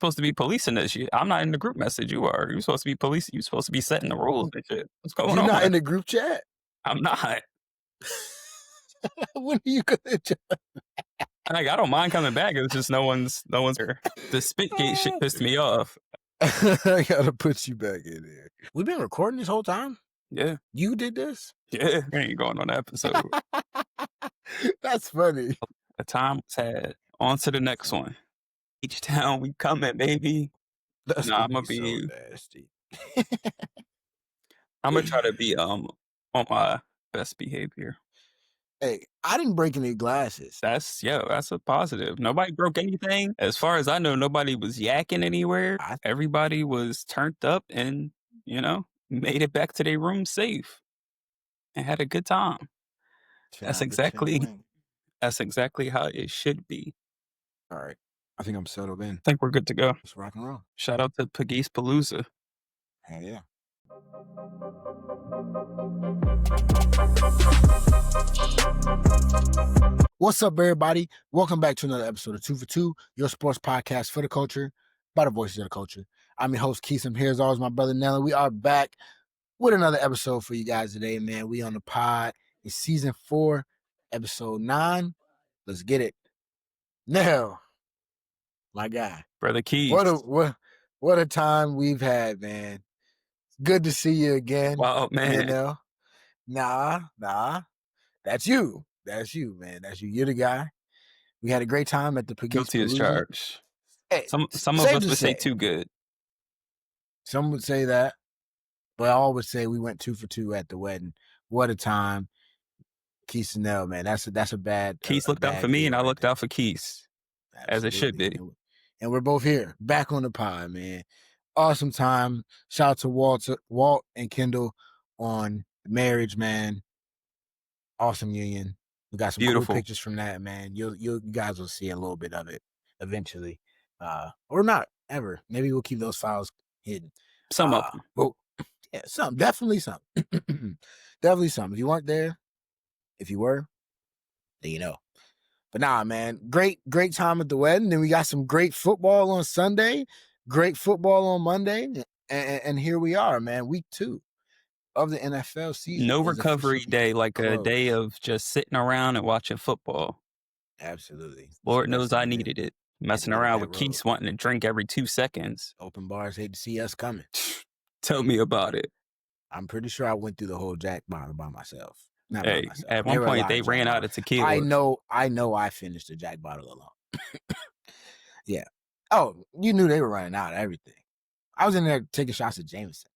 supposed to be policing this shit. I'm not in the group message. You are. You're supposed to be policing. You're supposed to be setting the rules and shit. What's going on? You're not in the group chat? I'm not. When are you gonna join? Like, I don't mind coming back. It's just no one's here. The spit gate shit pissed me off. I gotta put you back in there. We've been recording this whole time? Yeah. You did this? Yeah. We ain't going on that episode. That's funny. The time was had. On to the next one. Each town we coming, baby. That's Nah, gonna I'm gonna be be. so nasty. I'm gonna try to be on my best behavior. Hey, I didn't break any glasses. That's a positive. Nobody broke anything. As far as I know, nobody was yakking anywhere. Everybody was turned up and, made it back to their room safe and had a good time. That's exactly how it should be. All right. I think I'm settled in. I think we're good to go. Let's rock and roll. Shout out to Quis Palooza. Hell yeah. What's up, everybody? Welcome back to another episode of 2 for 2, your sports podcast for the culture, by the voices of the culture. I'm your host, Quis. I'm here as always, my brother Nelly. We are back with another episode for you guys today, man. We on the pod. It's season 4, episode 9. Let's get it. Now, my guy, Brother Quis. What a time we've had, man. Good to see you again. Wow, man. Nah. That's you, man. That's you. You're the guy. We had a great time at the Quis. Guilty as charged. Hey, some of us would say too good. Some would say that, but I always say we went 2 for 2 at the wedding. What a time. Quis and Nell, man. That's a bad. Quis looked out for me, and I looked out for Quis. Absolutely. As it should be. And we're both here, back on the pod, man. Awesome time. Shout out to Walt and Kendall on the marriage, man. Awesome union. We got some cool pictures from that, man. You guys will see a little bit of it eventually, or not ever. Maybe we'll keep those files hidden. Some of them. Well, yeah, definitely some. Definitely some. If you weren't there, if you were, then you know. But nah, man, great time at the wedding. Then we got some great football on Sunday, great football on Monday, and here we are, man. Week 2 of the NFL season. No recovery day, like a day of just sitting around and watching football. Absolutely. Lord knows I needed it. Messing around with Quis wanting to drink every 2 seconds. Open bars hate to see us coming. Tell me about it. I'm pretty sure I went through the whole Jack bottle by myself. At one point they ran out of tequila. I know I finished the Jack bottle alone. Yeah. Oh, you knew they were running out of everything. I was in there taking shots at Jameson.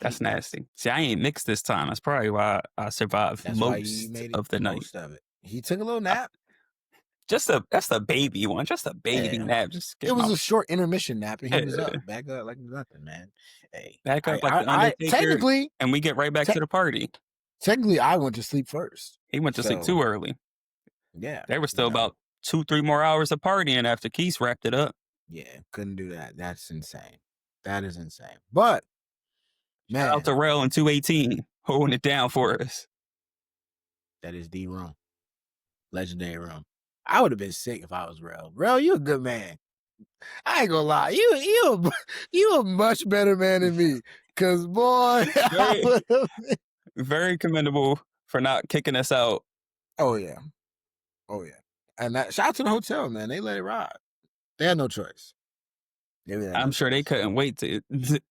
That's nasty. See, I ain't mixed this time. That's probably why I survived most of the night. Most of it. He took a little nap. That's a baby one. Just a baby nap. It was a short intermission nap, and he was up, back up like nothing, man. Hey, back up like the Undertaker, technically, and we get right back to the party. Technically, I went to sleep first. He went to sleep too early. Yeah, there were still about 2-3 more hours of partying after Quis wrapped it up. Yeah, couldn't do that. That's insane. That is insane. But man, shout out to Rel in 218 holding it down for us. That is the room, legendary room. I would have been sick if I was Rel. Rel, you a good man. I ain't gonna lie. You a much better man than me. Cause boy, very commendable for not kicking us out. Oh yeah. And shout out to the hotel, man. They let it ride. They had no choice. I'm sure they couldn't wait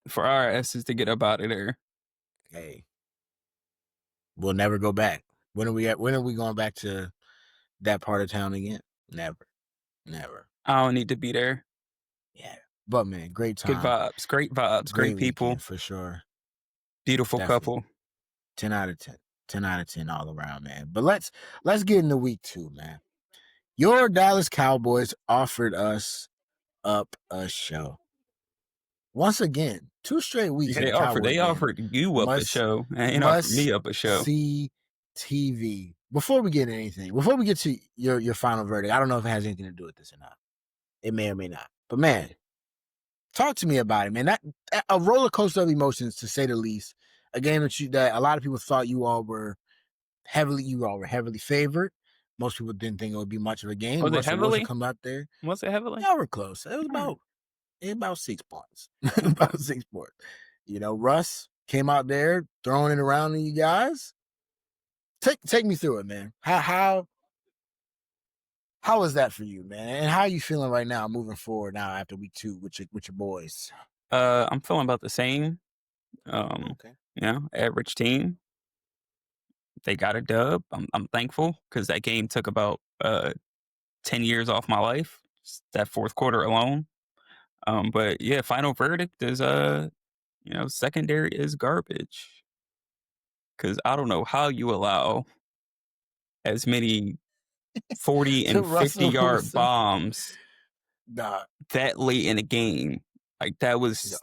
for our asses to get up out of there. Hey, we'll never go back. When are we going back to that part of town again? Never. I don't need to be there. Yeah, but man, great time. Great vibes, great people weekend, for sure. Beautiful couple. 10 out of 10. 10 out of 10 all around, man. But let's get into week 2, man. Your Dallas Cowboys offered us up a show. Once again, 2 straight weeks. They offered you up a show. And offered me up a show. See TV. Before we get to your final verdict, I don't know if it has anything to do with this or not. It may or may not. But man, talk to me about it, man. That a roller coaster of emotions, to say the least. A game that a lot of people thought you all were heavily favored. Most people didn't think it would be much of a game. Was it heavily? Come out there. Was it heavily? Y'all were close. It was about about 6 points. About 6 points. Russ came out there throwing it around to you guys. Take me through it, man. How was that for you, man? And how are you feeling right now, moving forward now after week 2 with your boys? I'm feeling about the same. Okay. Average team. They got a dub. I'm thankful because that game took about 10 years off my life. That fourth quarter alone. But yeah, final verdict is secondary is garbage. Because I don't know how you allow as many 40 To and 50 Russell yard Wilson. bombs Nah, that late in the game. Like that was yeah.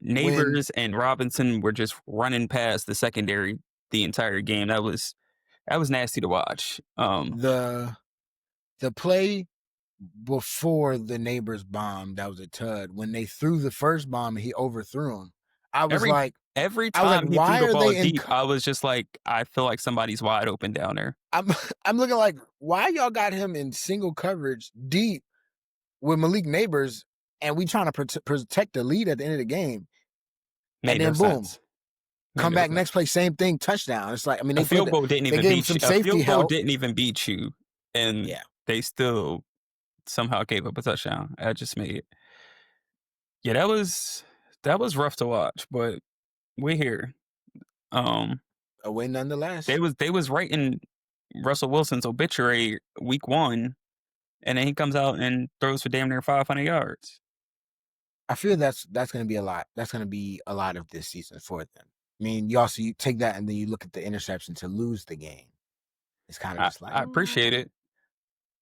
When Neighbors and Robinson were just running past the secondary the entire game. That was nasty to watch. the the play before the neighbor's bomb, that was a tud. When they threw the first bomb and he overthrew him, I was every like, every time he threw why the are ball they in? deep, I was just like, I feel like somebody's wide open down there. I'm I'm looking like, why y'all got him in single coverage deep with Malik Neighbors, and we trying to protect the lead at the end of the game, and Made no then boom, sense. Made come no back next sense. play, same thing, touchdown. It's like, I mean, A field goal didn't they even gave him beat you. some A safety field goal help. didn't even beat you, and Yeah, they still somehow gave up a touchdown. That just made it. Yeah, that was rough to watch, but we're here. Um, a win they nonetheless. was they was writing Russell Wilson's obituary week 1, and then he comes out and throws for damn near 500 yards. I feel that's going to be a lot. That's going to be a lot of this season for them. I mean, you take that and then you look at the interception to lose the game. It's kind of I, just like, I appreciate it.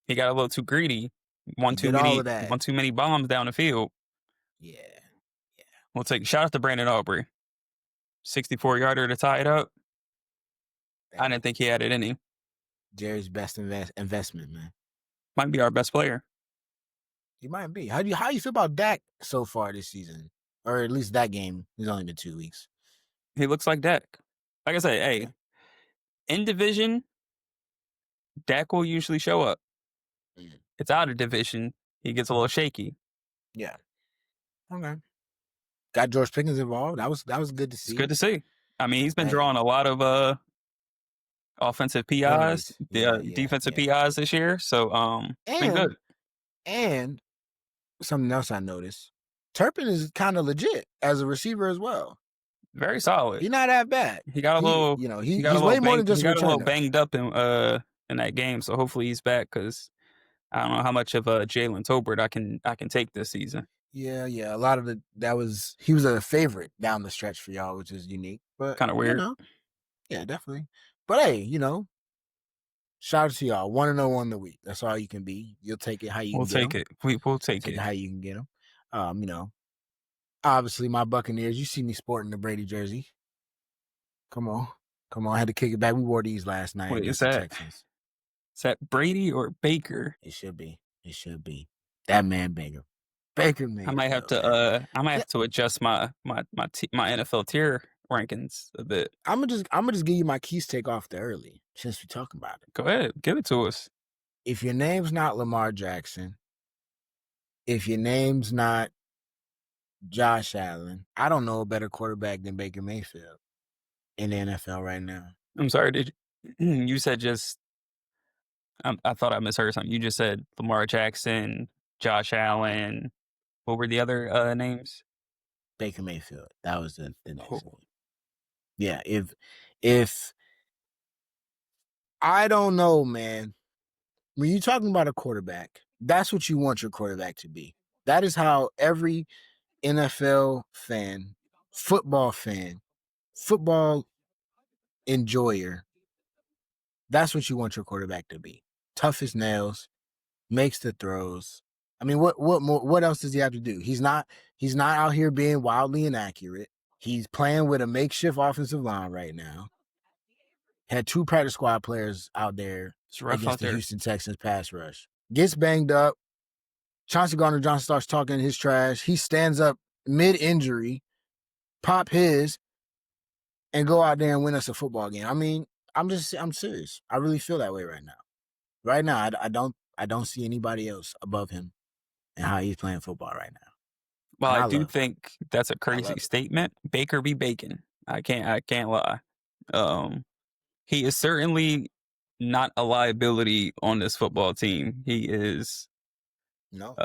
He got a little too greedy. One he too did all of many that. one too many bombs down the field. Yeah, yeah. We'll take shout out to Brandon Aubrey. 64-yarder to tie it up. I Hey, didn't think he had it in him. Jerry's best investment, man. Might be our best player. He might be. How you feel about Dak so far this season, or at least that game? It's only been 2 weeks. He looks like Dak. Like I said, hey, Okay. in division, Dak will usually show up. Mm. It's out of division, he gets a little shaky. Yeah. Okay. Got George Pickens involved. That was good to It's good see. to see. I mean, he's been Hey, drawing a lot of offensive PIs, penalties. Yeah, yeah, defensive yeah. PIs this year. So it's been And good. and something else I noticed. Turpin is kind of legit as a receiver as well. Very solid. He's not that bad. He got a little He's way more than just he a got a little returner. banged up in that game. So hopefully he's back because I don't know how much of Jalen Tolbert I can take this season. Yeah, yeah. A lot of he was a favorite down the stretch for y'all, which is unique. But Kind of weird. yeah, definitely. But hey, shout out to y'all. 1-0 on the week. That's all you can be. You'll take it how you We'll can get take them. it. We'll take Take it it. how you can get them. Obviously my Buccaneers. You see me sporting the Brady jersey. Come on. I had to kick it back. We wore these last night Wait, is against the that Texans. is that Brady or Baker? It should be. It should be. That man Baker. Baker Mayfield, man. I might have to adjust my NFL tier rankings a bit. I'm gonna just give you my Quis take off the early since we're talking about it. Go ahead, give it to us. If your name's not Lamar Jackson, if your name's not Josh Allen, I don't know a better quarterback than Baker Mayfield in the NFL right now. I'm sorry, did you said just I thought I misheard something. You just said Lamar Jackson, Josh Allen. What were the other names? Baker Mayfield. That was the next Oh, one. Yeah, if I don't know, man. When you're talking about a quarterback, that's what you want your quarterback to be. That is how every NFL fan, football enjoyer, that's what you want your quarterback to be. Tough as nails, makes the throws. I mean, what else does he have to do? He's not out here being wildly inaccurate. He's playing with a makeshift offensive line right now. Had 2 practice squad players out there it's rough against out the there. Houston Texans pass rush. Gets banged up. Chauncey Gardner-Johnson starts talking his trash. He stands up mid-injury, pop his, and go out there and win us a football game. I mean, I'm serious. I really feel that way right now. Right now, I don't see anybody else above him and how he's playing football right now. While and I I do love think that's a I crazy love it. statement, Baker be bacon. I can't lie. Um, he is certainly not a liability on this football team. He is No,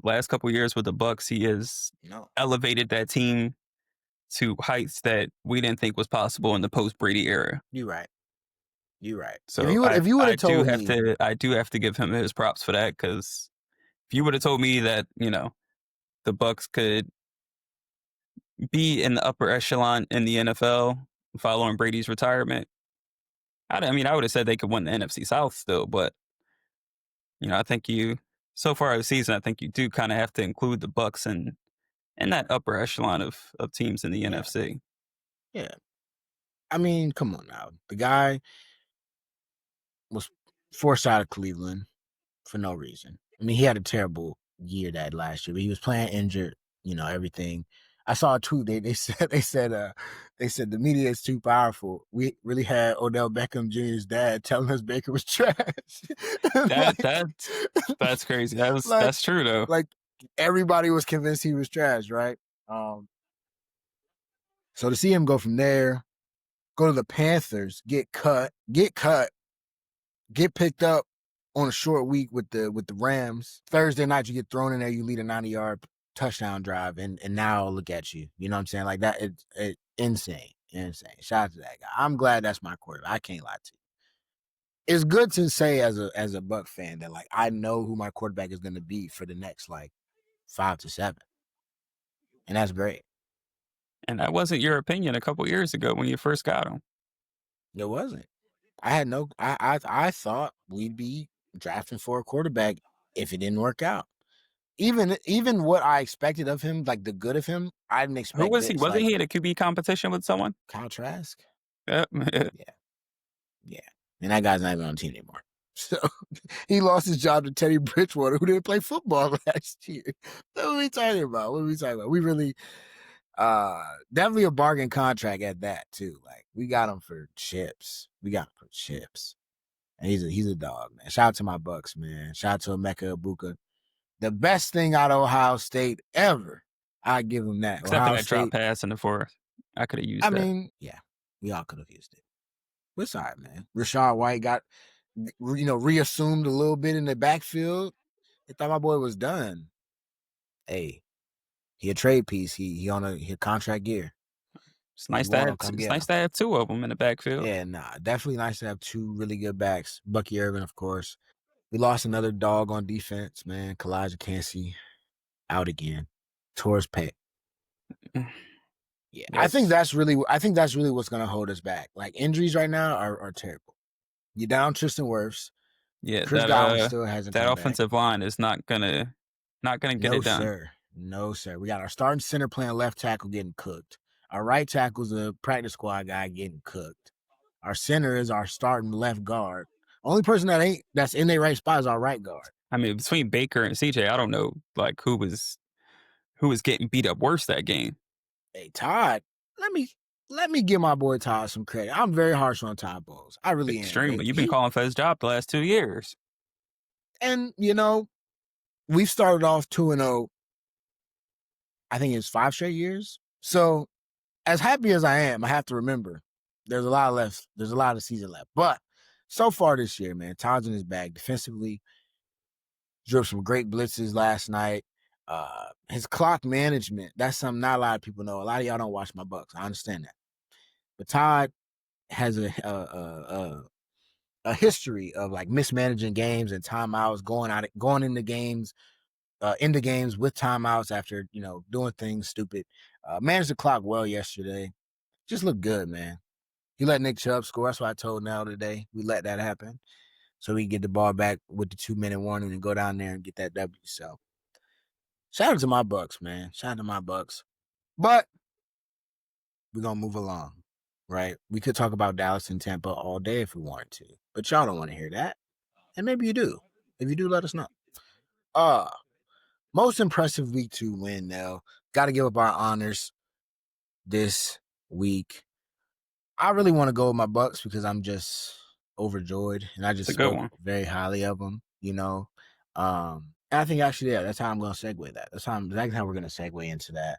last couple years with the Bucs, he has no, elevated that team to heights that we didn't think was possible in the post Brady era. you're right. You're right. So If you would have told me, I do have to give him his props for that because if you would have told me that the Bucs could be in the upper echelon in the NFL following Brady's retirement, I mean I would have said they could win the NFC South still, but I think you so far this season I think you do kind of have to include the Bucs in that upper echelon of teams in the yeah, NFC. yeah. I mean, come on now. The guy was forced out of Cleveland for no reason. I mean, he had a terrible year that last year, but he was playing injured, everything. I saw a tweet. They said the media is too powerful. We really had Odell Beckham Jr.'s dad telling us Baker was trash. That like, that's crazy. like, That's true though. like everybody was convinced he was trash, right? Um, so to see him go from there, go to the Panthers, get picked up on a short week with the Rams. Thursday night, you get thrown in there, you lead a 90-yard touchdown drive, and now look at you. You know what I'm saying? Like that, it's insane, insane. Shout out to that guy. I'm glad that's my quarterback. I can't lie to you. It's good to say as a Buck fan that like I know who my quarterback is going to be for the next like 5 to 7, and that's great. And that wasn't your opinion a couple years ago when you first got him. It wasn't. I had no. I thought we'd be drafting for a quarterback if it didn't work out. Even what I expected of him, like the good of him, I didn't Who expect was he? this. Wasn't Like he in a QB competition with someone? Kyle Trask, Yep. yeah, yeah, and that guy's not even on the team anymore. So he lost his job to Teddy Bridgewater, who didn't play football last year. What are we talking about? What are we talking about? We really, definitely a bargain contract at that too. Like we got him for chips. We got him for chips, and he's a dog, man. Shout out to my Bucks, man. Shout out to Emeka Ibuka, the best thing out of Ohio State ever. I give him that. Except for Ohio that drop State. pass in the fourth. I could have I used that. mean, yeah, we all could have used it. But it's all right, man. Rashad White got, reassumed a little bit in the backfield. They thought my boy was done. Hey, he a trade piece. He on a contract year. You want him, come It's get nice him. to have two of them in the backfield. Yeah, nah, definitely nice to have two really good backs. Bucky Irvin, of course. We lost another dog on defense, man. Kalijah Cansey out again. Tore his pec. Yeah, That's I think that's really what's gonna hold us back. Like injuries right now are terrible. You down Tristan Wirfs. yeah, Chris Godwin still hasn't that come back. offensive line is not gonna get No, it done. sir. No, sir. We got our starting center playing left tackle getting cooked. Our right tackle's a practice squad guy getting cooked. Our center is our starting left guard. Only person that's in their right spot is our right guard. I mean, between Baker and CJ, I don't know like who was getting beat up worse that game. Hey, Todd, let me give my boy Todd some credit. I'm very harsh on Todd Bowles. I really am. Extremely. You've been calling for his job the last 2 years. And we've started off 2-0. I think it's 5 straight years. So as happy as I am, I have to remember there's a lot left. There's a lot of season left. But so far this year, man, Todd's in his bag defensively. Drove some great blitzes last night. His clock management, that's something not a lot of people know. A lot of y'all don't watch my Bucks. I understand that. But Todd has a history of like mismanaging games and timeouts, going into games with timeouts after doing things stupid. Managed the clock well yesterday. Just looked good, man. He let Nick Chubb score. That's what I told Nell today. We let that happen so we get the ball back with the 2-minute warning and go down there and get that W. So shout out to my Bucks, man. Shout out to my Bucks. But we're gonna move along, right? We could talk about Dallas and Tampa all day if we wanted to, but y'all don't want to hear that. And maybe you do. If you do, let us know. Uh Most impressive week 2 win now. Gotta give up our honors this week. I really want to go with my Bucks because I'm just overjoyed and I It's just a good spoke one. very highly of them, And I think actually, yeah, that's how I'm going to segue that. Exactly how we're going to segue into that.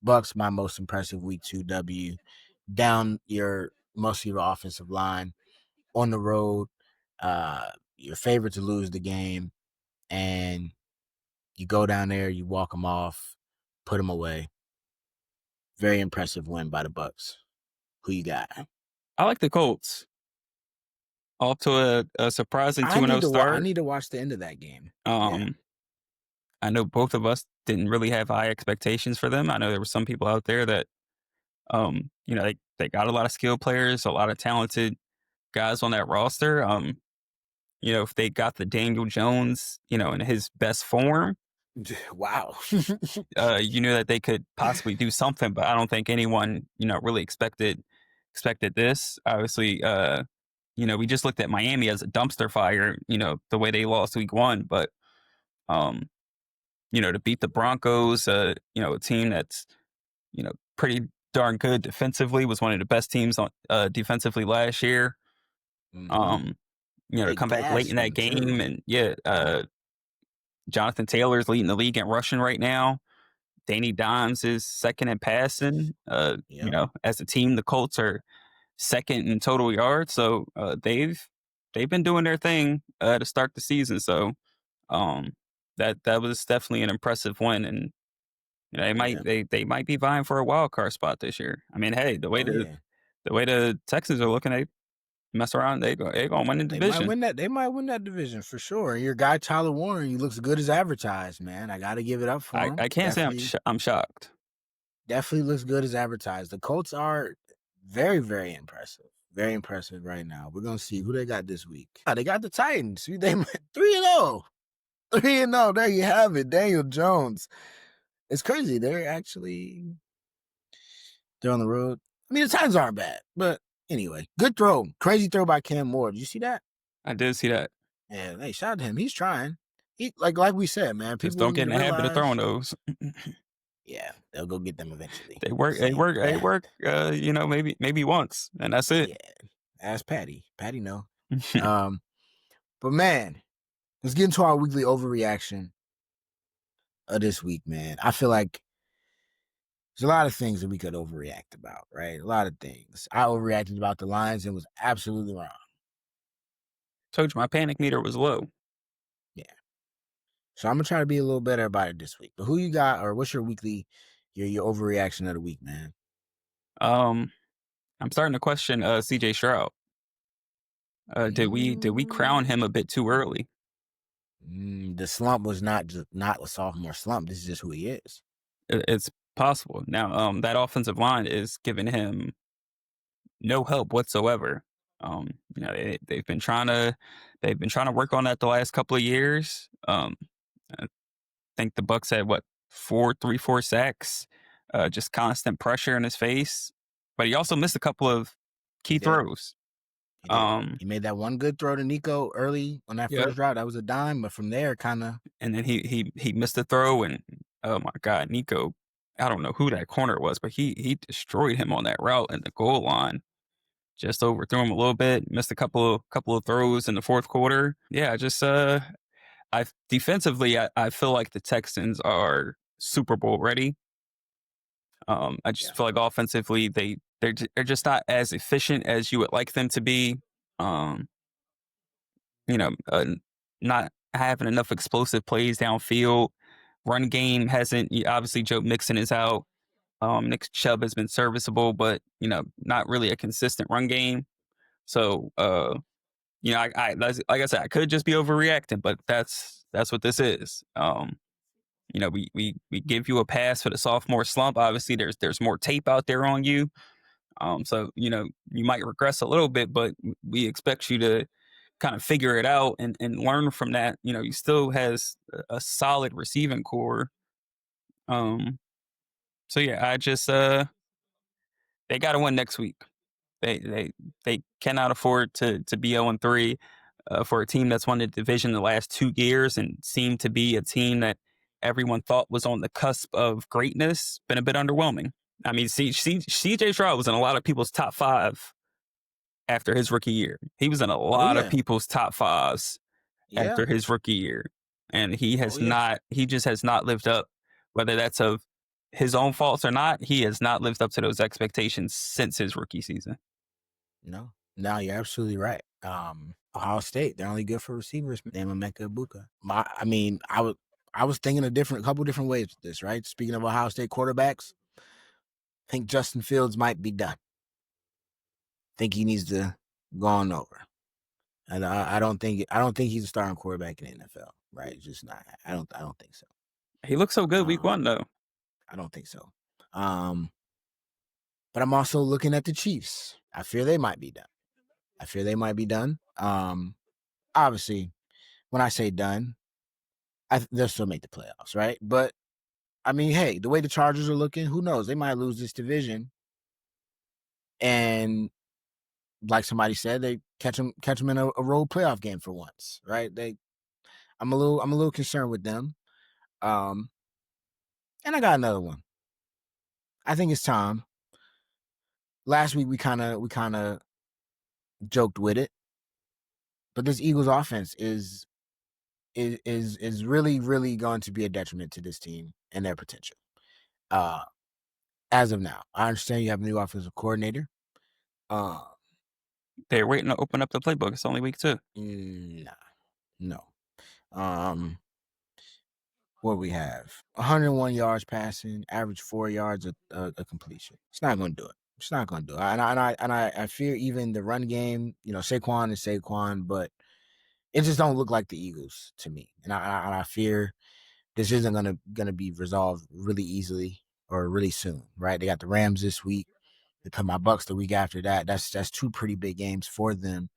Bucks, my most impressive week 2 W. Down your most of your offensive line on the road. Your favorite to lose the game, and you go down there, you walk them off, put them away. Very impressive win by the Bucks. Who you got? I like the Colts. Off to a surprising 2-0 I start. need to watch the end of that game. Yeah. Um, I know both of us didn't really have high expectations for them. I know there were some people out there that, they got a lot of skilled players, a lot of talented guys on that roster. If they got the Daniel Jones, in his best form, Wow. you knew that they could possibly do something, but I don't think anyone, really expected this. Obviously, we just looked at Miami as a dumpster fire, the way they lost week 1, but um, to beat the Broncos, a team that's, pretty darn good defensively, was one of the best teams on defensively last year. Mm-hmm. Um, to They come back late gassed in that them too. game, and yeah, Jonathan Taylor's leading the league in rushing right now. Danny Dimes is second in passing. Yep. As a team, the Colts are second in total yards. So they've been doing their thing to start the season. So um, that was definitely an impressive win, and they Yeah. might be vying for a wild card spot this year. I mean, hey, Oh yeah. the way the Texans are looking, they mess around, they gonna win the They might division. win that. They might win that division for sure. And your guy Tyler Warren, he looks good as advertised, man. I got to give it up for him. I can't say I'm shocked. Definitely looks good as advertised. The Colts are very, very impressive. Very impressive right now. We're gonna see who they got this week. They got the Titans. They 3-0. 3-0. There you have it. Daniel Jones. It's crazy. They're on the road. I mean, the Titans aren't bad, but anyway, good throw. Crazy throw by Cam Moore. Did you see that? I did see that. Yeah, hey, shout out to him. He's trying. Like we said, man, Just people don't need get to in the habit of throwing realize. those. Yeah, they'll go get them eventually. They work. They Same. work. They work. Maybe once, and that's it. Yeah. Ask Patty. Patty no. But man, let's get into our weekly overreaction of this week, man. I feel like there's a lot of things that we could overreact about, right? A lot of things. I overreacted about the Lions and was absolutely wrong. Told you my panic meter was low. Yeah. So I'm gonna try to be a little better about it this week. But who you got, or what's your weekly, your overreaction of the week, man? Um, I'm starting to question CJ Stroud. Did we crown Mm, him a bit too early? the slump was not a sophomore slump. This is just who he is. It's possible. Now, that offensive line is giving him no help whatsoever. They've been trying to work on that the last couple of years. I think the Bucs had what 4 sacks, just constant pressure in his face. But he also missed a couple of He key did. throws. He did. He made that one good throw to Nico early on that Yeah, first drive. That was a dime, but from there, kind of. and then he missed a throw, and oh my God, Nico! I don't know who that corner was, but he destroyed him on that route and the goal line. Just overthrew him a little bit. Missed a couple of throws in the fourth quarter. Yeah, just I defensively, I feel like the Texans are Super Bowl ready. I Yeah. just feel like offensively they're just not as efficient as you would like them to be. Um, you know, uh, Not having enough explosive plays downfield. Run game hasn't. Obviously, Joe Mixon is out. Nick Chubb has been serviceable, but not really a consistent run game. So, like I said, I could just be overreacting, but that's what this is. We give you a pass for the sophomore slump. Obviously, there's more tape out there on you. So you might regress a little bit, but we expect you to kind of figure it out and learn from that. You still has a solid receiving core. Um, so yeah, I just they got to win next week. They cannot afford to be 0-3 for a team that's won the division the last 2 years and seemed to be a team that everyone thought was on the cusp of greatness. Been a bit underwhelming. I mean, CJ Stroud was in a lot of people's top 5 after his rookie year. He was in a Oh lot of yeah. people's top 5s Yeah. after his rookie year. and he Oh has yeah. not. He just has not lived up. Whether that's of his own faults or not, he has not lived up to those expectations since his rookie season. No, you're absolutely right. Ohio State, they're only good for receivers. Name Emeka Ibuka. I was thinking a couple different ways with this, right? Speaking of Ohio State quarterbacks, I think Justin Fields might be done. Think he needs to go on over. And I don't think he's a starting quarterback in the NFL, right? It's just not. I don't think so. He looks so good week Um, one though. I don't think so. But I'm also looking at the Chiefs. I fear they might be done. Obviously, when I say done, they'll still make the playoffs, right? But I mean, hey, the way the Chargers are looking, who knows? They might lose this division, and like somebody said, they catch them in a road playoff game for once, right? I'm a little concerned with them. And I got another one. I think it's time. Last week we kind of joked with it, but this Eagles offense is really going to be a detriment to this team and their potential. As of now, I understand you have a new offensive coordinator. They're waiting to open up the playbook. It's only week 2. Nah, no. What we have 101 yards passing, average 4 yards a completion. It's not going to do it. It's not going to do it. And I fear even the run game. Saquon is Saquon, but it just don't look like the Eagles to me. And I fear this isn't gonna be resolved really easily or really soon. Right? They got the Rams this week. They play my Bucs the week after that. That's 2 pretty big games for them.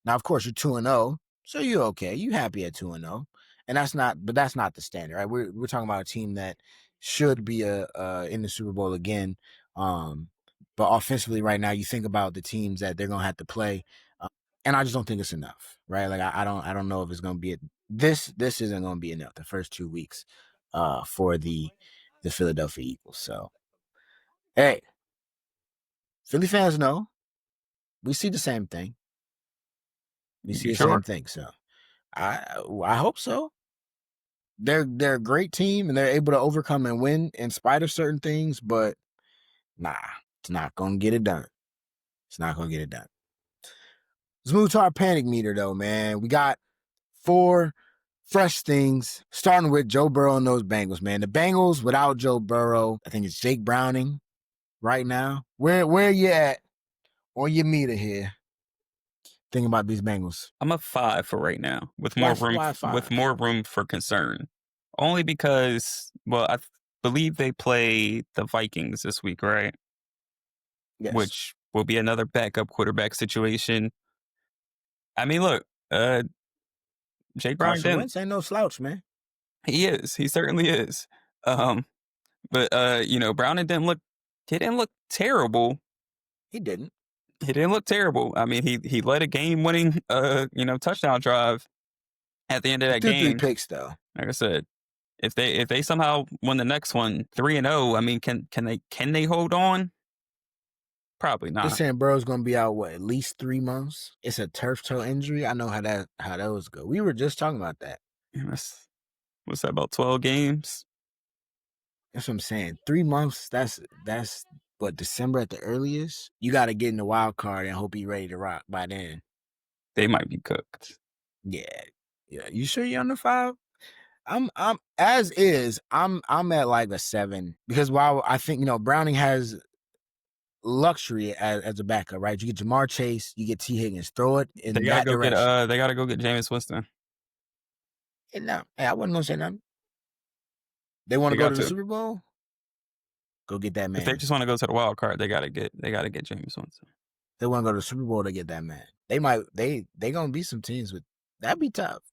Now, of course, you're 2-0, so you're okay. You happy at 2-0, and that's not the standard, right? We're talking about a team that should be in the Super Bowl again. But offensively, right now, you think about the teams that they're gonna have to play, and I just don't think it's enough, right? Like I don't know if it's gonna be this isn't gonna be enough the first 2 weeks, for the Philadelphia Eagles. So, hey, Philly fans know we see the same thing. We see You the sure? same thing. So I hope so. They're a great team and they're able to overcome and win in spite of certain things, but nah, it's not gonna get it done. It's not gonna get it done. Let's move to our panic meter though, man. We got 4 fresh things, starting with Joe Burrow and those Bengals, man. The Bengals without Joe Burrow, I think it's Jake Browning right now. Where you at on your meter here? Thinking about these Bengals. I'm a 5 for right now, with Why more room why with 5? more room for concern. Only because, well, believe they play the Vikings this week, right? Yes. Which will be another backup quarterback situation. I mean, look, Jake Browning Carson didn't. Wentz ain't no slouch, man. He is. He certainly is. Um, but Browning didn't look. He didn't look terrible. He didn't. He didn't look terrible. I mean, he led a game-winning, touchdown drive at the end of He that threw 3 game. picks though. Like I said, if they somehow win the next one 3-0, I mean, can they hold on? Probably They're not. saying Burrow's gonna be out at least 3 months. It's a turf toe injury. I know how those go. We were just talking about that. What's that, about 12 games? That's what I'm saying. 3 months. That's what, December at the earliest. You got to get in the wild card and hope he's ready to rock by then. They might be cooked. Yeah. You sure you're on the 5? I'm as is. I'm at like a 7 because while I think Browning has luxury as a backup, right? You get Jamar Chase, you get T Higgins, throw it They in gotta that go get direction. they gotta go get Jameis Winston. And now, hey, I wasn't gonna say nothing. They want They to go got to the to. Super Bowl? Go get that If they man. just want to go to the wild card, they gotta get Jameis Winston. They want to go to the Super Bowl to get that man. They gonna be some teams with that'd be tough.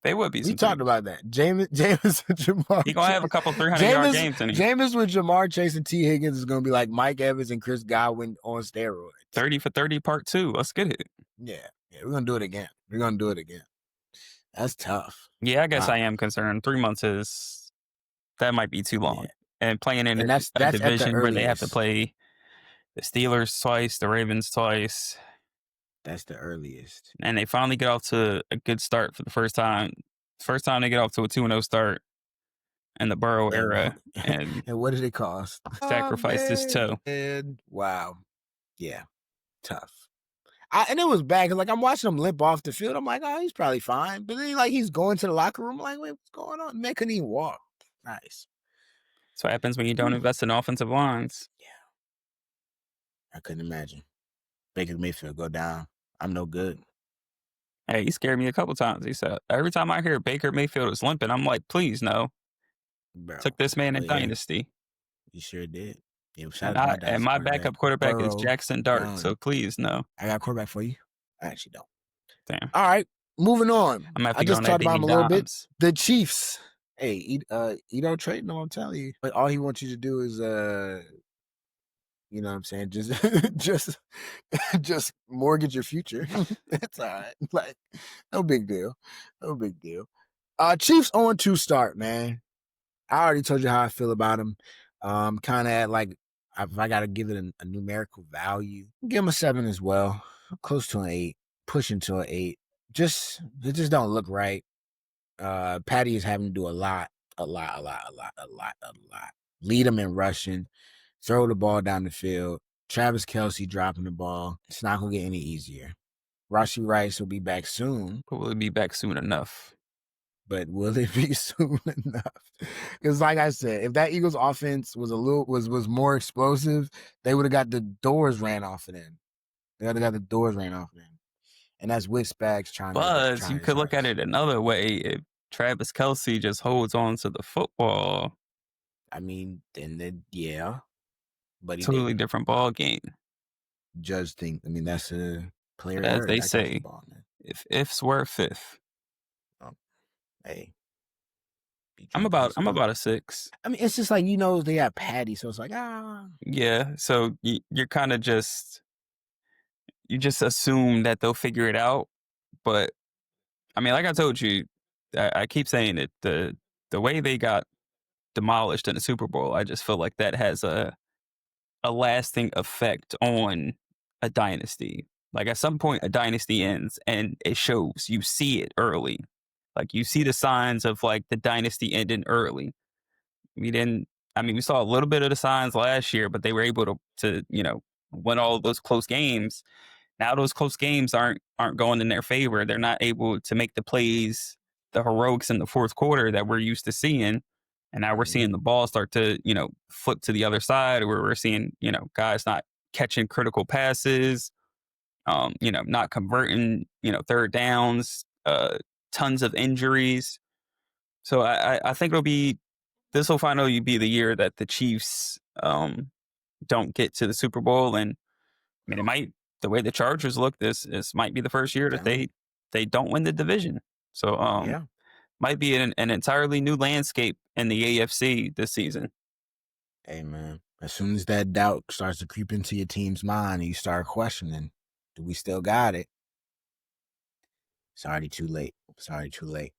They would be We some talked teams. about that. Jameis and Jamar He gonna have a Chase. couple 300-yard Jameis games in him. Jameis with Jamar Chase and T Higgins is gonna be like Mike Evans and Chris Godwin on steroids. 30 for 30 part 2. Let's get it. Yeah, we're gonna do it again. That's tough. Yeah, I guess Wow. I am concerned. 3 months that might be too long. Yeah. And playing in And that's a at the division where they have to earliest. play the Steelers twice, the Ravens twice, That's the earliest. and they finally get off to a good start for the first time First time they get off to a 2-0 start in the Burrow And era and and what did it cost? Oh sacrificed his man. toe. And wow. Yeah, tough. And it was bad because like I'm watching him limp off the field. I'm like, oh, he's probably fine. But then like he's going to the locker room. I'm like, wait, what's going on? Man couldn't even walk. Nice. That's what happens when you don't Whew. invest in offensive lines. Yeah, I couldn't imagine. Baker Mayfield go down. I'm no good. Hey, he scared me a couple times. He said, every time I hear Baker Mayfield is limping, I'm like, please no. Bro. Took this man Oh in yeah, Dynasty. you sure did. Yeah, shout And out to my and dynasty my quarterback. backup quarterback is Burrow Jackson Dart. done. So please no. I got a quarterback for you. I actually don't. Damn. All right, moving on. I'm gonna have I to get just on that talked about him Danny a little bit. Dimes. The Chiefs. Hey, Edo trading them, I'm telling you. But all he wants you to do is you know what I'm saying, just just just mortgage your future. That's all right. Like, no big deal. No big deal. Chiefs on 2 start, man. I already told you how I feel about him. Kind of at like, if I got to give it a numerical value, give him a 7 as well, close to an 8, pushing to an 8. It just don't look right. Patty is having to do a lot. Lead him in rushing, throw the ball down the field. Travis Kelce dropping the ball. It's not gonna get any easier. Rashee Rice will be back soon, But will it be back soon enough? but will it be soon enough? Because, like I said, if that Eagles offense was more explosive, they would have got the doors ran off of them. They would have got the doors ran off of them, and that's with Spags But trying you his could look at hardest. it another way. If Travis Kelce just holds on to the football, I mean, yeah, but he totally didn't. different ball game. Judge think. I mean, that's a player But as error. they That got you the say, ball, man. if ifs were fifth, Um, hey, be drunk as I'm fuck. about a 6. I mean, it's just like, they got Patty, so it's like, Yeah, so you're kind of just you just assume that they'll figure it out. But I mean, like I told you, I keep saying it. The way they got demolished in the Super Bowl, I just feel like that has a lasting effect on a dynasty. Like at some point, a dynasty ends, and it shows. You see it early. Like you see the signs of like the dynasty ending early. We didn't. I mean, we saw a little bit of the signs last year, but they were able to win all of those close games. Now those close games aren't going in their favor. They're not able to make the plays, the heroics in the fourth quarter that we're used to seeing. And now we're mm-hmm. seeing the ball start to, flip to the other side where we're seeing, guys not catching critical passes, not converting, third downs, tons of injuries. So I think this will finally be the year that the Chiefs don't get to the Super Bowl. And I mean, it might the way the Chargers look. This might be the first year that Damn. they don't win the division. So Yeah. might be an entirely new landscape in the AFC this season. Hey, man. As soon as that doubt starts to creep into your team's mind and you start questioning, do we still got it? It's already too late. It's already too late.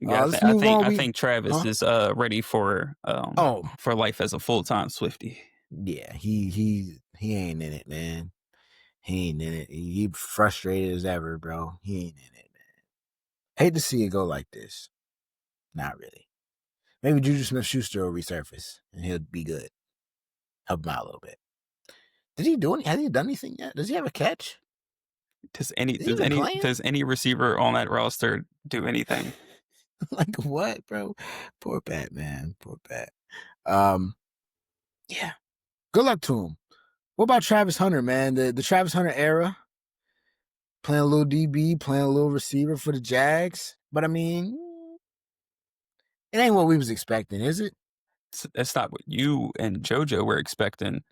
Yeah, Let's move on. I think Travis Huh? is ready Oh, for life as a full-time Swiftie. yeah. He ain't in it, man. He ain't in it. He frustrated as ever, bro. He ain't in it, man. Hate to see it go like this. Not really. Maybe Juju Smith-Schuster will resurface and he'll be good. Help him out a little bit. Has he done anything yet? Does he have a catch? Is he even playing? Does any receiver on that roster do anything? Like what, bro? Poor Pat, man. Poor Pat. Yeah. Good luck to him. What about Travis Hunter, man? The Travis Hunter era, playing a little DB, playing a little receiver for the Jags. But I mean, it ain't what we was expecting, is it? It's not what you and JoJo were expecting.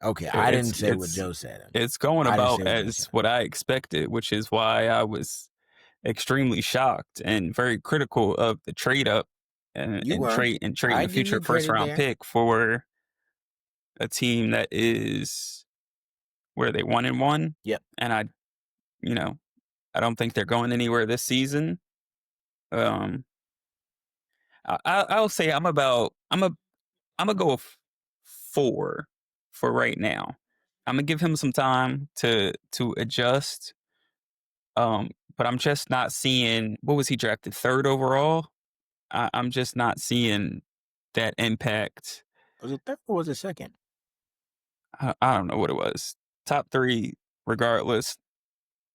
Okay, I It's didn't say what it's Joe said. it's going I didn't about say what Joe as said. what I expected, which is why I was extremely shocked and very critical of the trade up You were. trading I a give future you first credit round there. pick for a team that is where they 1-1. Yep. And I don't think they're going anywhere this season. I'll say I'm gonna go with 4 for right now. I'm gonna give him some time to adjust. but I'm just not seeing what was he drafted? 3rd overall? I'm just not seeing that impact. Was it third or was it second? I don't know what it was. Top 3 regardless.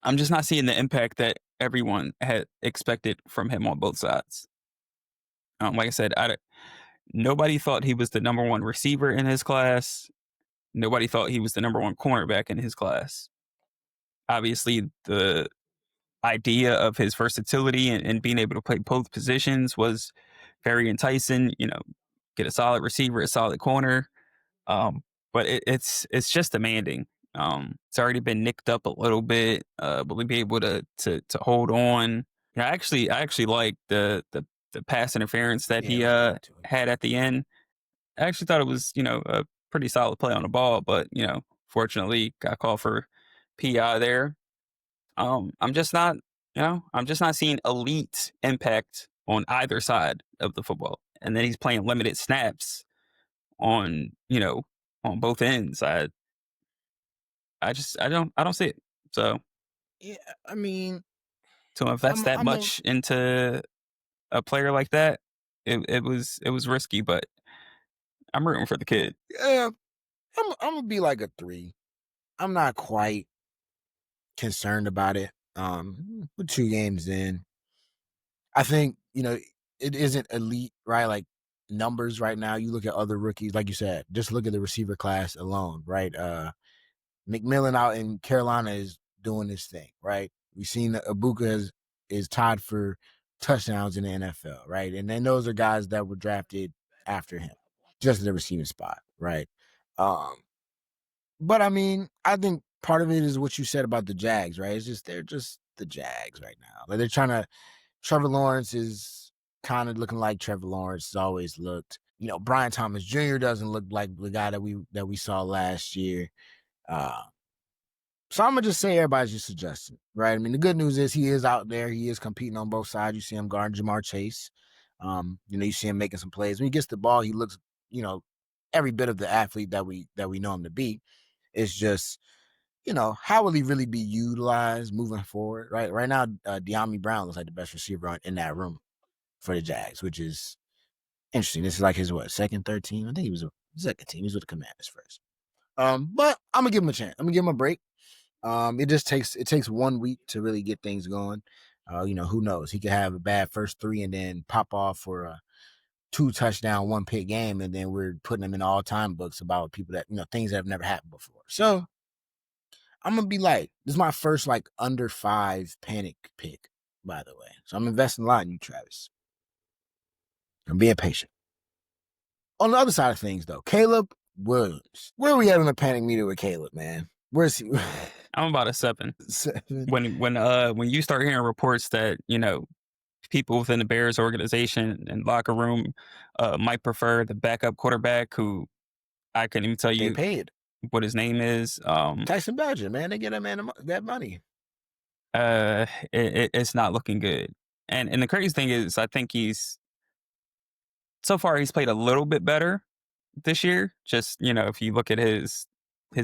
I'm just not seeing the impact that everyone had expected from him on both sides. Like I said, nobody thought he was the number 1 receiver in his class. Nobody thought he was the number 1 cornerback in his class. Obviously, the idea of his versatility and being able to play both positions was very enticing. Get a solid receiver, a solid corner. Um, but it's just demanding. It's already been nicked up a little bit. Will he be able to hold on? I actually like the pass interference that Yeah, it he was bad to him. had at the end. I actually thought it was a pretty solid play on the ball, but fortunately got called for PI there. I'm just not seeing elite impact on either side of the football. And then he's playing limited snaps on, on both ends. I don't see it. So Yeah, I mean, to invest that I'm a much into a player like that, it was risky, but I'm rooting for the kid. yeah, I'm gonna be like a 3. I'm not quite concerned about it. We're 2 games in. I think, it isn't elite, right? Like numbers right now. You look at other rookies, like you said, just look at the receiver class alone, right? McMillan out in Carolina is doing this thing, right? We've seen that Ibuka is tied for touchdowns in the NFL, right? And then those are guys that were drafted after him, just at the receiving spot, right? Um, but I mean, I think part of it is what you said about the Jags, right? It's just they're just the Jags right now. Like they're trying to. Trevor Lawrence is kind of looking like Trevor Lawrence has always looked. Brian Thomas Jr. doesn't look like the guy that we saw last year. Uh, so I'm gonna just say everybody's just adjusting, right? I mean, the good news is he is out there. He is competing on both sides. You see him guarding Jamar Chase. You see him making some plays. When he gets the ball, he looks, you know, every bit of the athlete that we know him to be. It's just, how will he really be utilized moving forward? Right now, De'Ami Brown looks like the best receiver in that room for the Jags, which is interesting. This is like his second, third team. I think he was a second team. He was with the Commanders first. But I'm gonna give him a chance. I'm gonna give him a break. It takes 1 week to really get things going. Who knows? He could have a bad first 3 and then pop off for a 2 touchdown, 1 pick game, and then we're putting him in all time books about people that things that have never happened before. So I'm gonna be like, this is my first like under 5 panic pick, by the way. So I'm investing a lot in you, Travis. I'm being patient. On the other side of things, though, Caleb Williams. Where are we at in the panic meter with Caleb, man? Where's he? I'm about a 7. 7. When you start hearing reports that people within the Bears organization and locker room might prefer the backup quarterback who I couldn't even tell They you paid what his name is. Tyson Badger, man. They get that man that money. It's not looking good. And the crazy thing is, I think so far he's played a little bit better this year. Just if you look at his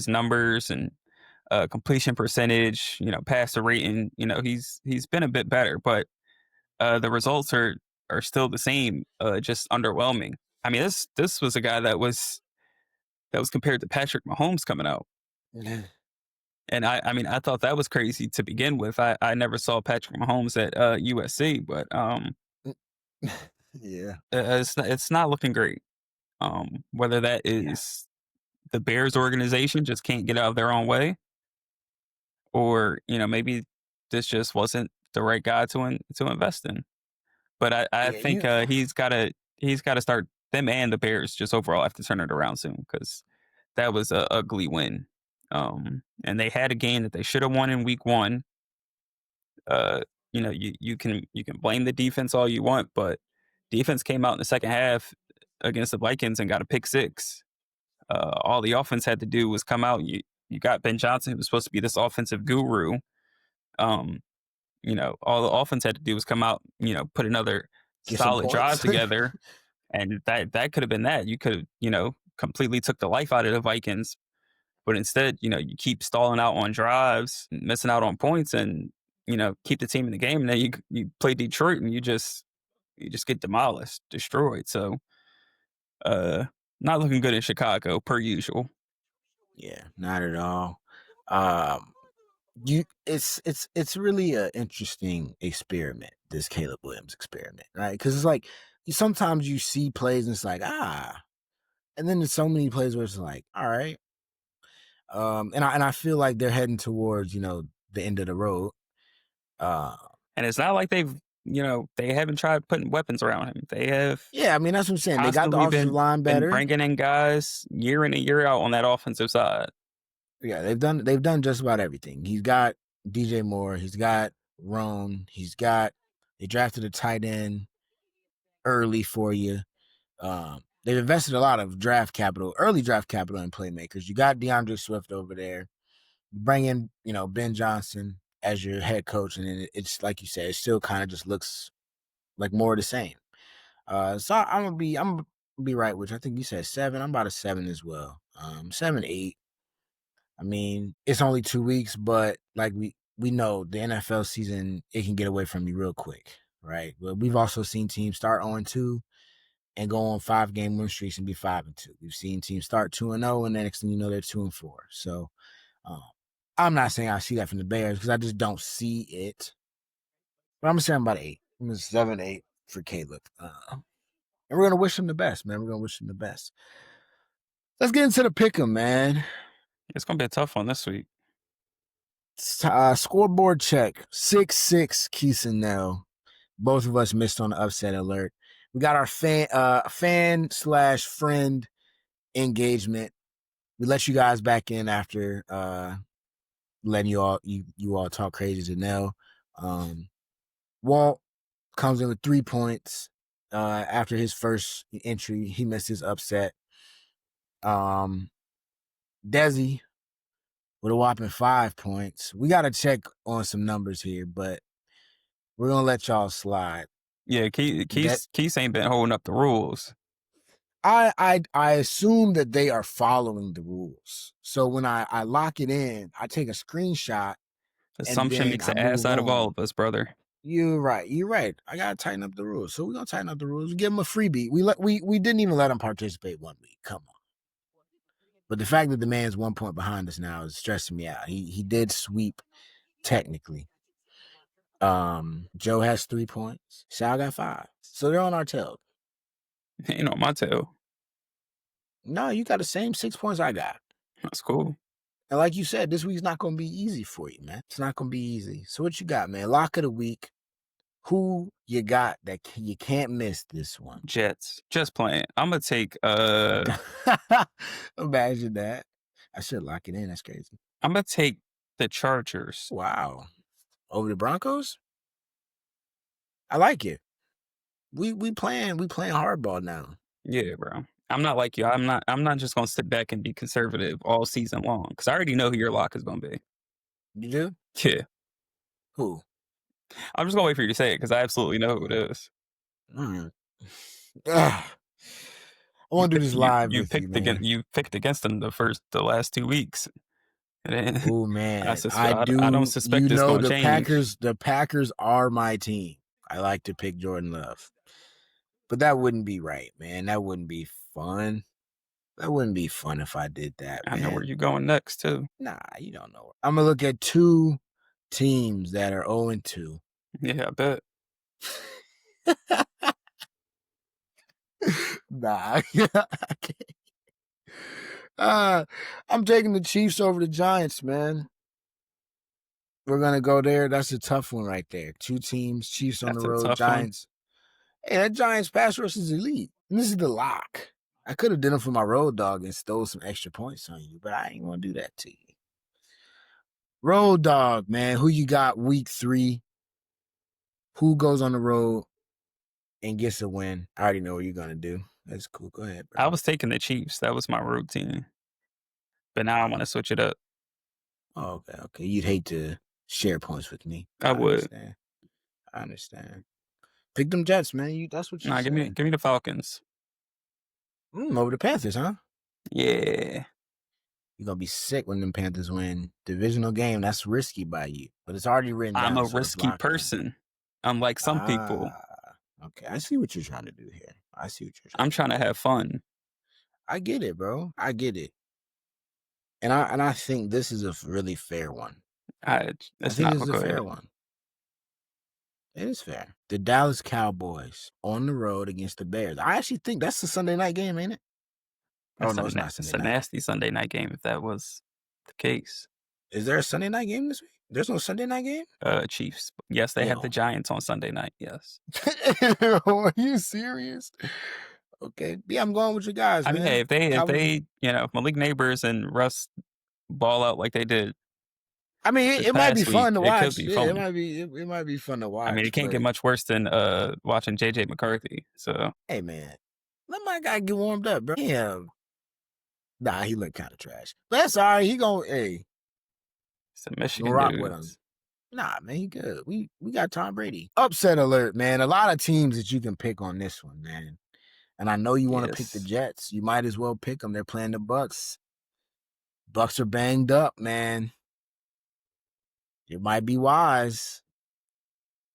numbers and completion percentage, passer rating, he's been a bit better, but the results are still the same, just underwhelming. I mean, this was a guy that was compared to Patrick Mahomes coming out. And I mean, I thought that was crazy to begin with. I never saw Patrick Mahomes at USC, but Yeah. it's not looking great. Whether that Yeah. is the Bears organization just can't get out of their own way, or maybe this just wasn't the right guy to invest in. But I Yeah. think he's got to start, them and the Bears just overall have to turn it around soon, because that was a ugly win. And they had a game that they should have won in week 1. Uh, you can blame the defense all you want, but defense came out in the second half against the Vikings and got a pick 6. All the offense had to do was come out. You got Ben Johnson, who was supposed to be this offensive guru. Um, all the offense had to do was come out, put another Get some solid drive points. together, and that could have been that. You could have, completely took the life out of the Vikings, but instead, you keep stalling out on drives, missing out on points, and keep the team in the game, and then you play Detroit and you just get demolished, destroyed. So, uh, not looking good in Chicago per usual. Yeah, not at all. Um, it's really an interesting experiment, this Caleb Williams experiment, right? Because it's like sometimes you see plays and it's like and then there's so many plays where it's like, all right. And I feel like they're heading towards the end of the road. Uh, And it's not like they haven't tried putting weapons around him. They have yeah, I mean that's what I'm saying. They got the constantly offensive line been better. bringing in guys year in and year out on that offensive side. Yeah, they've done just about everything. He's got DJ Moore. He's got Roan. They drafted a tight end early for you. They've invested a lot of early draft capital in playmakers. You got DeAndre Swift over there. You bring in, Ben Johnson as your head coach, and then it's like you said, it still kind of just looks like more of the same. So I'm gonna be right, which I think you said 7. I'm about a 7 as well. 7, 8. I mean, it's only 2 weeks, but like we know the NFL season, it can get away from you real quick, right? But we've also seen teams start 0-2 and go on 5-game win streaks and be 5-2. We've seen teams start 2-0, and the next thing you know, they're 2-4. So um, I'm not saying I see that from the Bears because I just don't see it. But I'm gonna say I'm about 8. I'm gonna 7, 8 for Caleb. And we're gonna wish him the best, man. We're gonna wish him the best. Let's get into the pick'em, man. It's gonna be a tough one this week. Scoreboard check 6-6 Quis and Nell. Both of us missed on the upset alert. We got our fan slash friend engagement. We let you guys back in after letting you all talk crazy to Nell. Walt comes in with 3 points. After his first entry, he missed his upset. Desi with a whopping 5 points. We got to check on some numbers here, but we're gonna let y'all slide. Yeah, Keith ain't been holding up the rules. I assume that they are following the rules. So when I lock it in, I take a screenshot and Assumption then makes I an ass move out of all on. of us, brother. You're right. You're right. I gotta tighten up the rules. So we're gonna tighten up the rules. We give him a freebie. We didn't even let him participate 1 week. Come on. But the fact that the man's 1 point behind us now is stressing me out. He did sweep technically. Joe has 3 points. Sal got 5. So they're on our tail. Ain't on my tail. No, you got the same 6 points I got. That's cool. And like you said, this week's not going to be easy for you, man. It's not going to be easy. So what you got, man? Lock of the week. Who you got that you can't miss this one? Jets. Just playing. I'm gonna take Imagine that. I should lock it in. That's crazy. I'm gonna take the Chargers. Wow. Over the Broncos? I like it. We playing hardball now. Yeah, bro. I'm not like you. I'm not just gonna sit back and be conservative all season long because I already know who your lock is gonna be. You do? Yeah. Who? I'm just gonna wait for you to say it because I absolutely know who it is. Mm. Ugh. I want to do this live with you, man. You picked against them the last 2 weeks. And then Oh man, I don't suspect this gonna the change. Packers are my team. I like to pick Jordan Love. But that wouldn't be right, man. That wouldn't be fun. That wouldn't be fun if I did that, I know man. where you're going next too. Nah, you don't know. I'm gonna look at 2 teams that are 0-2. Yeah, I bet. Nah, I can't. I'm taking the Chiefs over the Giants, man. We're gonna go there. That's a tough one right there. 2 teams, Chiefs on the That's a road, tough one. Giants. Hey, that Giants pass rush is elite. And this is the lock. I could have done it for my road dog and stole some extra points on you, but I ain't gonna do that to you. Road dog, man. Who you got week 3? Who goes on the road and gets a win? I already know what you're gonna do. That's cool. Go ahead, I bro. was taking the Chiefs. That was my routine. But now I want to switch it up. Oh, okay. You'd hate to share points with me. I I would. understand. I understand. Pick them Jets, man. That's what you Nah, give me said. give me the Falcons. Over the Panthers, huh? Yeah. You're gonna be sick when them Panthers win. Divisional game, that's risky by you. But it's already written I'm down, a so it's risky locked in. person, unlike some people. Ah, okay. I see what you're trying to do here. I see what you're I'm trying to trying do. to have fun. I get it, bro. I get it. And I think this is a really fair one. I It's think not, this but is a go fair ahead. one. It is fair. The Dallas Cowboys on the road against the Bears. I actually think that's the Sunday night game, ain't it? Oh no, it's not It's Sunday a night. nasty Sunday night game if that was the case. Is there a Sunday night game this week? There's no Sunday night game? Chiefs. Yes, they have the Yo. Giants on Sunday night. Yes. Are you serious? Okay. Yeah, I'm going with you guys, I mean, hey, man. Cowboys. if Malik Neighbors and Russ ball out like they did I mean, it, this it might be past week, fun to it could watch. be Yeah, fun. it might be fun to I mean, it watch, can't get but much worse than watching JJ McCarthy. So hey man, let my guy get warmed up, bro. Yeah. Nah, he looked kind of trash. But that's all right. He gonna some gonna Michigan rock with him. dudes. Nah, man, he good. We got Tom Brady. Upset alert, man. A lot of teams that you can pick on this one, man. And I know you want to pick the Yes. Jets. You might as well pick them. They're playing the Bucs. Bucs are banged up, man. It might be wise.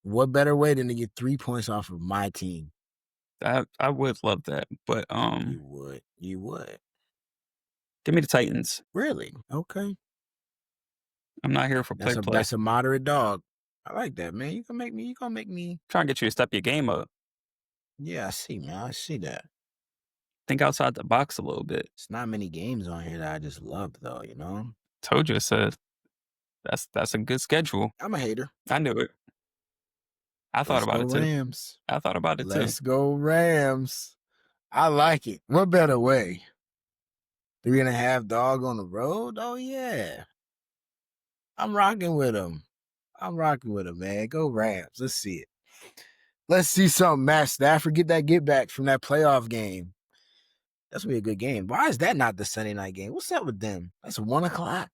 What better way than to get 3 points off of my team? I would love that. But You would. You would. give me the Titans. Really? Okay. I'm not here for play. That's a moderate dog. I like that, man. You gonna make me. Trying to get you to step your game up. Yeah, I see, man. I see that. Think outside the box a little bit. It's not many games on here that I just love though, you know? Told you it's a that's a good schedule. I'm a hater. I knew it. I thought Let's about go it too. Rams. I thought about it too. Let's go Rams. I like it. What better way? 3.5 dog on the road? Oh yeah. I'm rocking with them. I'm rocking with them, man. Go Rams. Let's see it. Let's see something, Matt Stafford. Get that get back from that playoff game. That's gonna be a good game. Why is that not the Sunday night game? What's up with them? That's 1 o'clock.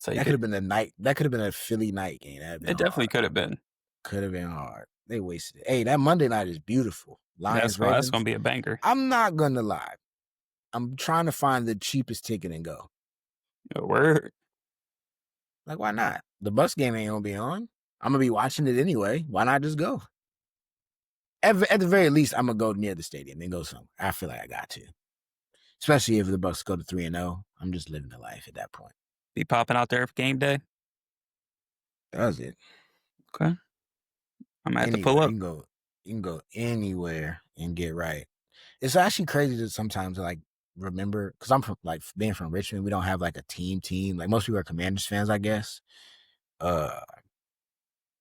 That Take could it. have been a night. That could have been a Philly night game. That'd have been It definitely hard. could have been. Could have been hard. They wasted it. Hey, that Monday night is beautiful. Lions, That's gonna Ravens. be a banger. I'm not gonna lie. I'm trying to find the cheapest ticket and go. Word. Like, why not? The bus game ain't gonna be on. I'm gonna be watching it anyway. Why not just go? At the very least, I'm gonna go near the stadium and go somewhere. I feel like I got to. Especially if the Bucs go to 3-0. I'm just living the life at that point. Be popping out there for game day. Does it? Okay. I'm gonna have to pull Anywhere. up. You can go anywhere and get right. It's actually crazy to sometimes like remember because I'm from like being from Richmond, we don't have like a team. Like most people are Commanders fans, I guess. Uh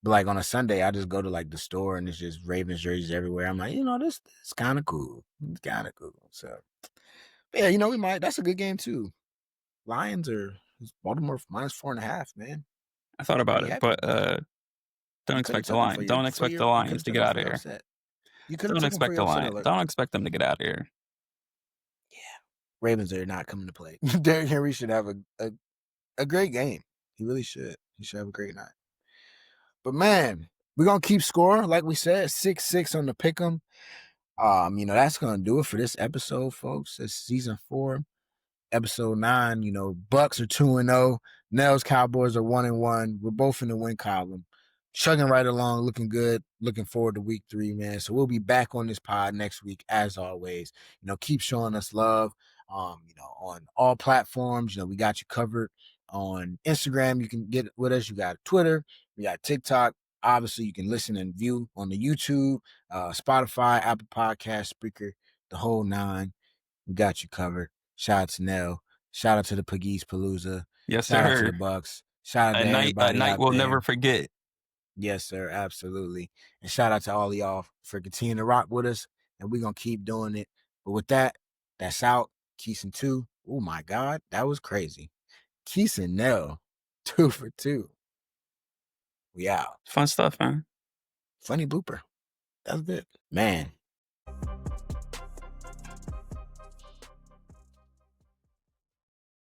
but like on a Sunday, I just go to like the store and it's just Ravens jerseys everywhere. I'm like, this is kind of cool. It's kind of cool. So but yeah, we might. That's a good game too. Lions are Baltimore -4.5, man. I thought I'd about be it, happy. but don't You could have expect the took them line. Don't expect the you could Lions have to took get them out for of your here. upset. You could have Don't took them for expect your the upset Lions. alert. Don't expect them to get out of here. Yeah. Ravens are not coming to play. Derrick Henry should have a great game. He really should. He should have a great night. But man, we're gonna keep score, like we said, 6-6 on the pick'em. That's gonna do it for this episode, folks. It's season 4. Episode 9, Bucks are 2-0. Nels Cowboys are 1-1. We're both in the win column. Chugging right along, looking good. Looking forward to week 3, man. So we'll be back on this pod next week, as always. Keep showing us love. On all platforms. We got you covered. On Instagram, you can get with us. You got Twitter, we got TikTok. Obviously, you can listen and view on the YouTube, Spotify, Apple Podcast, Spreaker, the whole 9. We got you covered. Shout out to Nell. Shout out to the Pagese Palooza. Yes, Shout out to the sir. Bucks. Shout out to A everybody night out we'll never there. forget. Yes, sir. Absolutely. And shout out to all of y'all for continuing to rock with us. And we're going to keep doing it. But with that, that's out. Keys and 2. Oh, my God. That was crazy. Keys and Nell. 2 for 2. We out. Fun stuff, man. Funny blooper. That's good. Man.